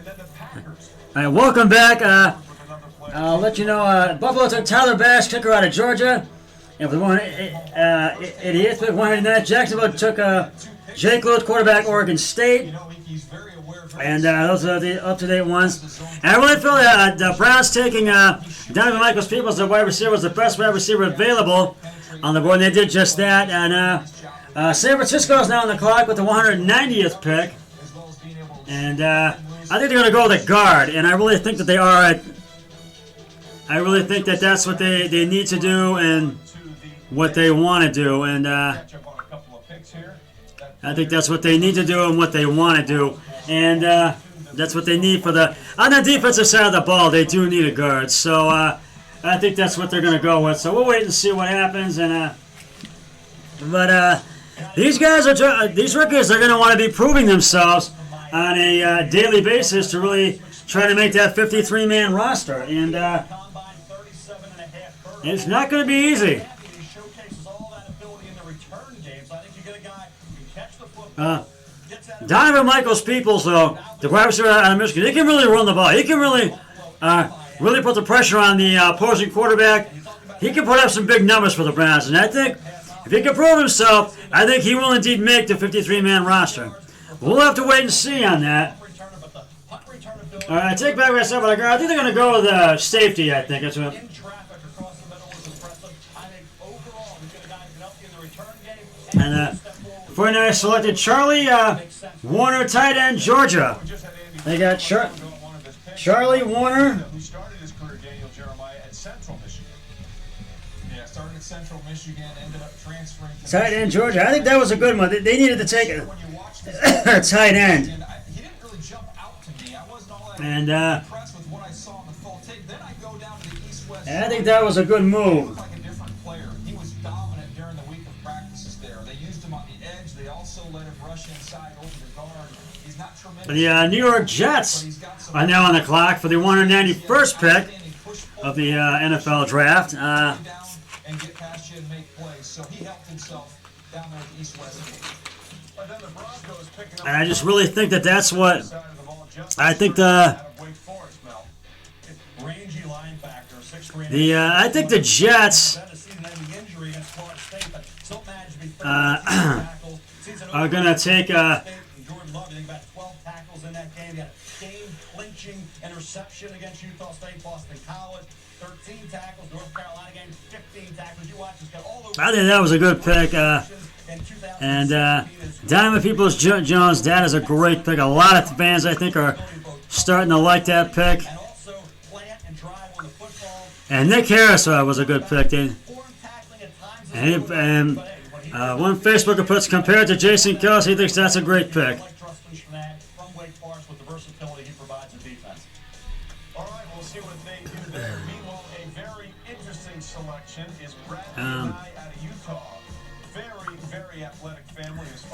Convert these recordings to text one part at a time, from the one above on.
All right, welcome back. I'll let you know, Buffalo took Tyler Bass, kicker out of Georgia. And for the 88th pick, 189, Jacksonville took Jake Lewis, quarterback, Oregon State. And those are the up-to-date ones. And I really feel that the Browns taking Donovan Peoples, the wide receiver, was the best wide receiver available on the board. And they did just that. And San Francisco is now on the clock with the 190th pick. And I think they're going to go with a guard. And I really think that they are. I really think that that's what they need to do and what they want to do. And I think that's what they need to do and what they want to do. And that's what they need for on the defensive side of the ball. They do need a guard. So I think that's what they're going to go with. So we'll wait and see what happens. And but these guys these rookies are going to want to be proving themselves on a daily basis to really try to make that 53-man roster. And it's not going to be easy. Donovan Peoples, though, the wide receiver out of Michigan, he can really run the ball. He can really put the pressure on the opposing quarterback. He can put up some big numbers for the Browns. And I think if he can prove himself, I think he will indeed make the 53-man roster. We'll have to wait and see on that. All right, I take back what I said about a guard. I think they're going to go with safety, I think. That's what. And 49ers selected Charlie Warner, tight end, Georgia. They got Charlie Warner. Who started his career, Daniel Jeremiah, at Central Michigan. Yeah, started at Central Michigan, ended up transferring to tight end, Georgia. I think that was a good one. They needed to take a tight end. He didn't really jump out to me. I wasn't all that And impressed with what I saw in the full tape. Then I go down to the East-West. I think that was a good move. Like a different player. He was dominant during the week of practices there. They used him on the edge. They also let him rush inside over the guard. He's not tremendous. The New York Jets are now on the clock for the 191st pick of the NFL draft. And get past you and make plays. So he helped himself down there at the East-West. But then the Broncos picking up. And I just really think that that's what I think the I think the Jets are going to take Jordan Love, I think about 12 tackles in that game. He had a game-clinching interception against Utah State, Boston College. 13 tackles, North Carolina game, 15 tackles. You watch this guy all over. I think that was a good pick. And Donovan Peoples-Jones, that is a great pick. A lot of fans, I think, are starting to like that pick. And Nick Harris was a good pick. And one Facebooker puts, compared to Jason Kelce, he thinks that's a great pick.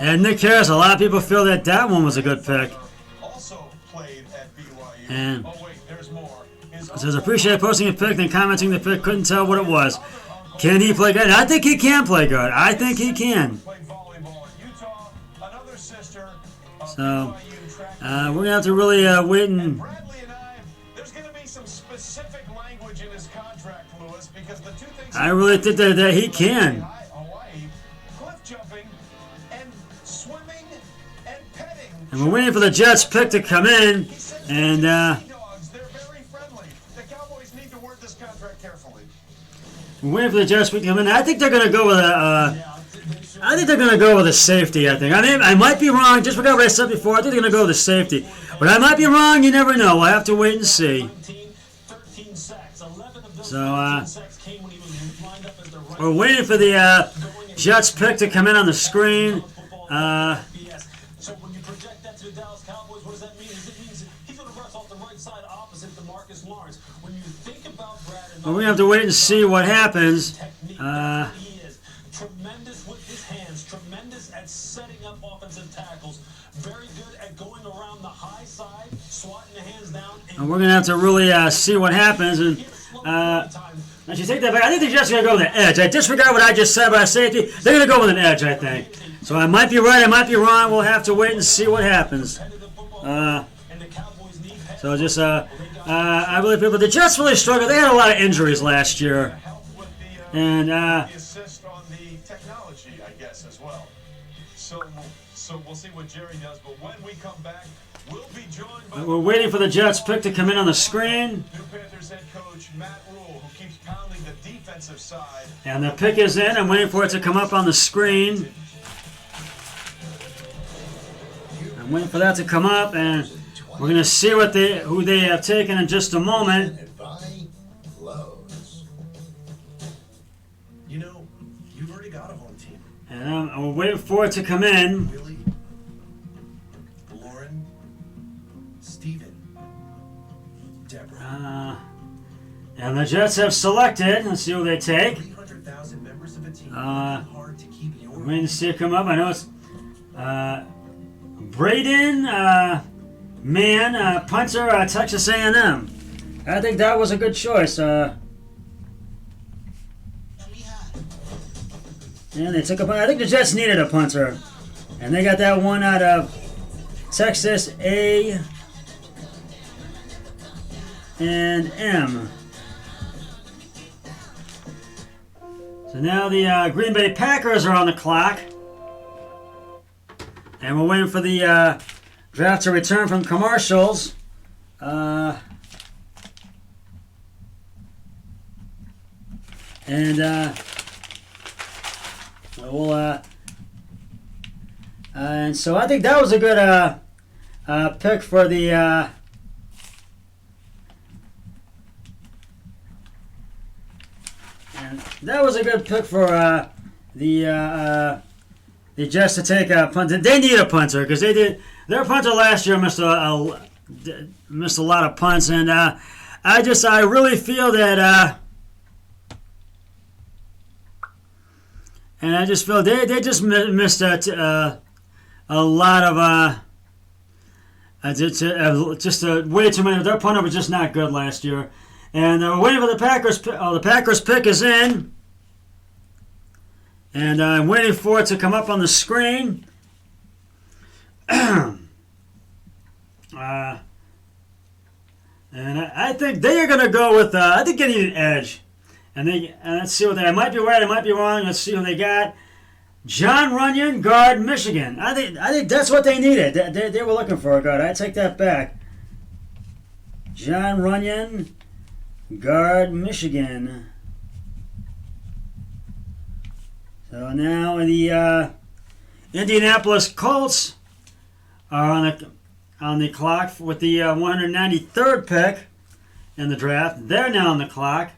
And Nick Harris, a lot of people feel that one was a good pick. And it says, appreciate posting a pick, then commenting the pick, couldn't tell what it was. Can he play guard? I think he can play guard. I think he can. So, we're going to have to really wait and... I really think that he can. And we're waiting for the Jets pick to come in, and we're waiting for the Jets pick to come in. I think they're going to go with a safety. I think. I mean, I might be wrong. Just forgot what I said before. I think they're going to go with a safety, but I might be wrong. You never know. We'll have to wait and see. So we're waiting for the Jets pick to come in on the screen. So when you project that to the Dallas Cowboys, what does that mean? It means he's going to rush off the right side opposite to Marcus Lawrence. When you think about Brad and we're going to have to wait and see what happens. He is tremendous with his hands, tremendous at setting up offensive tackles, very good at going around the high side, swatting the hands down. And we're going to have to really see what happens. And I should take that back. I think they're just going to go with an edge. I disregard what I just said about safety. They're going to go with an edge, I think. So I might be right, I might be wrong. We'll have to wait and see what happens. So just I believe people. The Jets really struggled. They had a lot of injuries last year, Help with and the assist on the technology, I guess, as well. So we'll see what Jerry does. But when we come back, we'll be joined by we're waiting for the Jets pick to come in on the screen. new Panthers head coach Matt Rule, who keeps pounding the defensive side. And the pick is in. I'm waiting for it to come up on the screen. I'm waiting for that to come up, and we're gonna see who they have taken in just a moment. You know, you've already got a home team. And we're waiting for it to come in. Willie, Lauren, Steven, Deborah. And the Jets have selected. Let's see who they take. 300,000 members of a team. Hard to keep your I'm waiting to see it come up. I know it's Braden Mann, punter, Texas A&M. I think that was a good choice. And they took a punt. I think the Jets needed a punter, and they got that one out of Texas A&M. So now the Green Bay Packers are on the clock. And we're waiting for the draft to return from commercials. And so I think that was a good pick for the and that was a good pick for the Jets to take a punter. They need a punter because their punter last year missed a lot of punts, and I really feel that and I just feel they just missed a lot of just way too many. Their punter was just not good last year, and we're waiting for the Packers. The Packers pick is in. And I'm waiting for it to come up on the screen. And I think they are going to go with, I think they need an edge. And let's see what I might be right, I might be wrong. Let's see who they got. John Runyon, guard, Michigan. I think that's what they needed. They were looking for a guard. I take that back. John Runyon, guard, Michigan. So now the Indianapolis Colts are on the clock with the 193rd pick in the draft. They're now on the clock.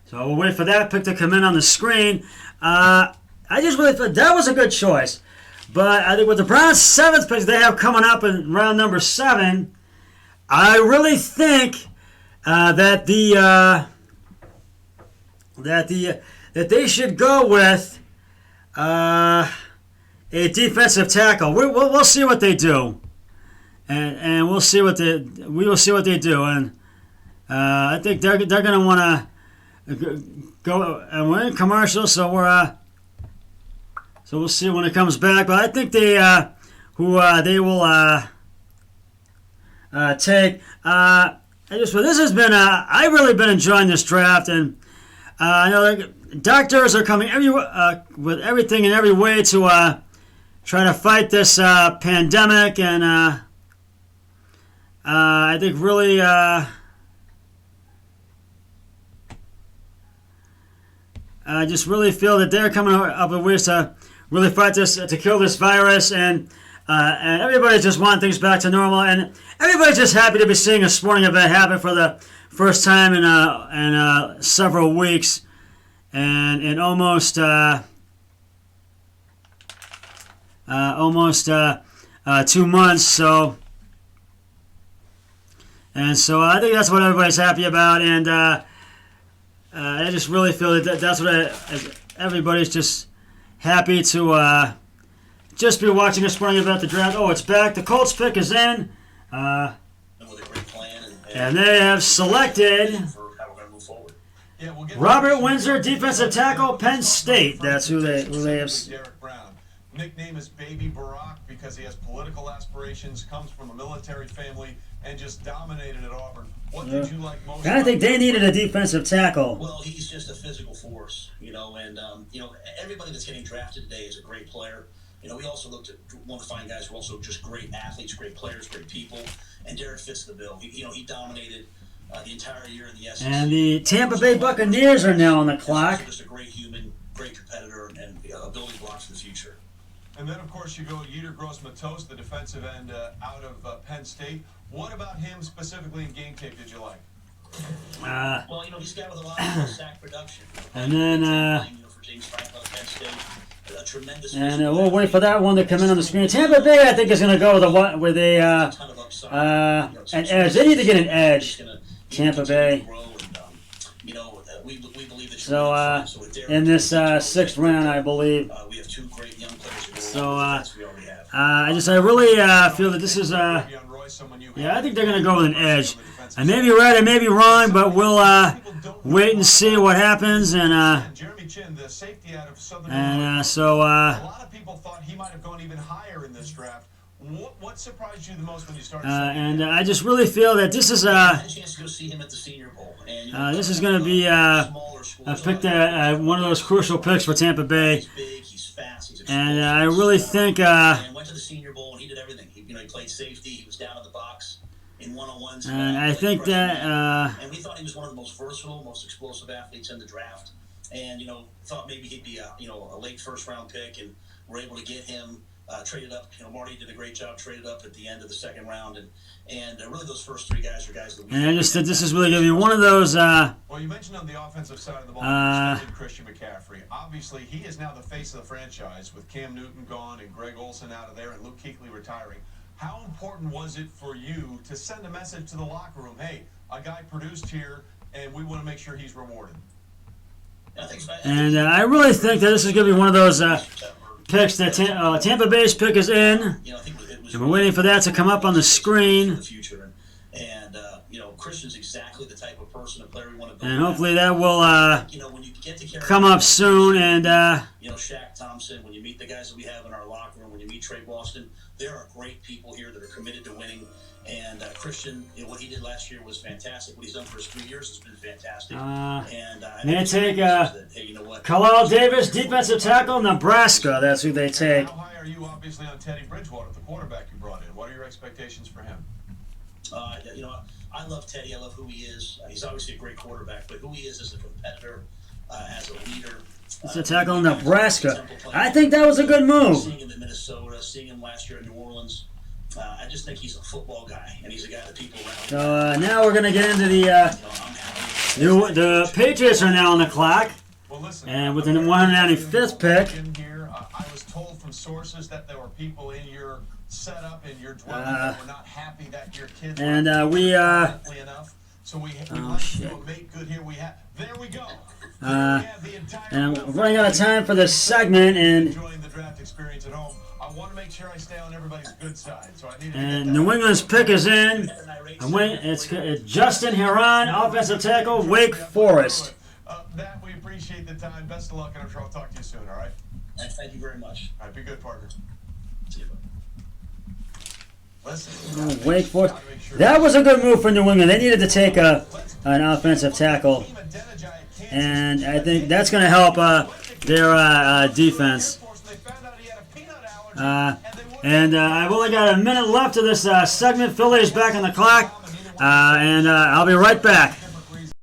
So we'll wait for that pick to come in on the screen. I just really thought that was a good choice. But I think with the Browns' 7th pick they have coming up in round number 7, I really think that they should go with a defensive tackle. We'll see what they do, and we will see what they do, and I think they're going to want to go. And we're in commercial, so we'll see when it comes back. But I think they will take. This has been. I've really been enjoying this draft, and I know doctors are coming with everything in every way to try to fight this pandemic, and I think really I just really feel that they're coming up with ways to really fight this, to kill this virus, and everybody just wants things back to normal, and everybody's just happy to be seeing a sporting event happen for the first time in several weeks. And in almost 2 months, so I think that's what everybody's happy about, and I just really feel that that's what everybody's just happy to just be watching a sporting event, the draft. Oh, it's back. The Colts pick is in, and they have selected Robert Windsor, defensive tackle, Penn State. That's who they have. Derek Brown. nickname is Baby Barack because he has political aspirations, comes from a military family, and just dominated at Auburn. What did you like most? I think they needed a defensive tackle. Well, he's just a physical force, and everybody that's getting drafted today is a great player. We also want to find guys who are also just great athletes, great players, great people, and Derek fits the bill. He dominated the entire year in the SEC. And the Tampa Bay Buccaneers are now on the clock. Just a great human, great competitor, and a building blocks for the future. And then, of course, you go Yetur Gross-Matos, the defensive end out of Penn State. What about him specifically in game tape did you like? Well, he's got with a lot of sack production. And then, for James Franklin of Penn State, a tremendous. and we'll wait for that one to come in on the screen. Tampa Bay, I think, is going to go with an edge. They need to get an edge. Tampa Bay. We believe that. So in this sixth round, I believe. We have two great young players. So I really feel that this is yeah, I think they're going to go with an edge. I may be right, I may be wrong, but we'll wait and see what happens. And Jeremy Chin, the safety out of Southern so a lot of people thought he might have gone even higher in this draft. What surprised you the most when you started? And I just really feel that this is I had a chance to go see him at the Senior Bowl, and this is going to be a pick one of those crucial picks for Tampa Bay. He's big, he's fast, he's And I really think and went to the Senior Bowl and he did everything. He played safety. He was down in the box in one-on-ones. and I think that and we thought he was one of the most versatile, most explosive athletes in the draft. And thought maybe he'd be a late first-round pick, and we're able to get him traded up. Marty did a great job, traded up at the end of the second round, and really those first three guys are guys that we. and I just think this is really going to be one of those. Well, you mentioned on the offensive side of the ball, you extended Christian McCaffrey. Obviously, he is now the face of the franchise with Cam Newton gone and Greg Olsen out of there and Luke Kuechly retiring. How important was it for you to send a message to the locker room? Hey, a guy produced here, and we want to make sure he's rewarded. And I really think that this is going to be one of those picks that Tampa Bay's pick is in. And we're waiting for that to come up on the screen. And Christian's exactly the type of person, a player we want to build. And hopefully that will when you get to come up soon. And Shaq Thompson, when you meet the guys that we have in our locker room, when you meet Trey Boston, there are great people here that are committed to winning. And Christian, what he did last year was fantastic. What he's done for his 3 years has been fantastic. they take Khalil Davis, defensive tackle, Nebraska. That's who they take. How high are you, obviously, on Teddy Bridgewater, the quarterback you brought in? What are your expectations for him? I love Teddy. I love who he is. He's obviously a great quarterback, but who he is as a competitor, as a leader. It's a tackle in Nebraska. I think that was a good move. Seeing him in Minnesota, seeing him last year in New Orleans. I just think he's a football guy, and he's a guy that people around. So now we're going to get into the Patriots are now on the clock. Well, listen, and with the 195th pick. In here, I was told from sources that there were people in your setup, in your dwelling, that were not happy that your kids and were enough. So we like to do a make good here. There we go. And we're running out of time for this segment, and enjoying the draft experience at home. I want to make sure I stay on everybody's good side, so I need to and New England's pick is in. It's Justin Herron, offensive tackle, Wake Forest. Matt, we appreciate the time. Best of luck, and I'm sure I'll talk to you soon, all right? Thank you very much. All right, be good, partner. See you. Listen, Wake Forest. That was a good move for New England. They needed to take an offensive tackle, and I think that's going to help their defense. And I've only got a minute left of this segment. Philly is back on the clock, and I'll be right back.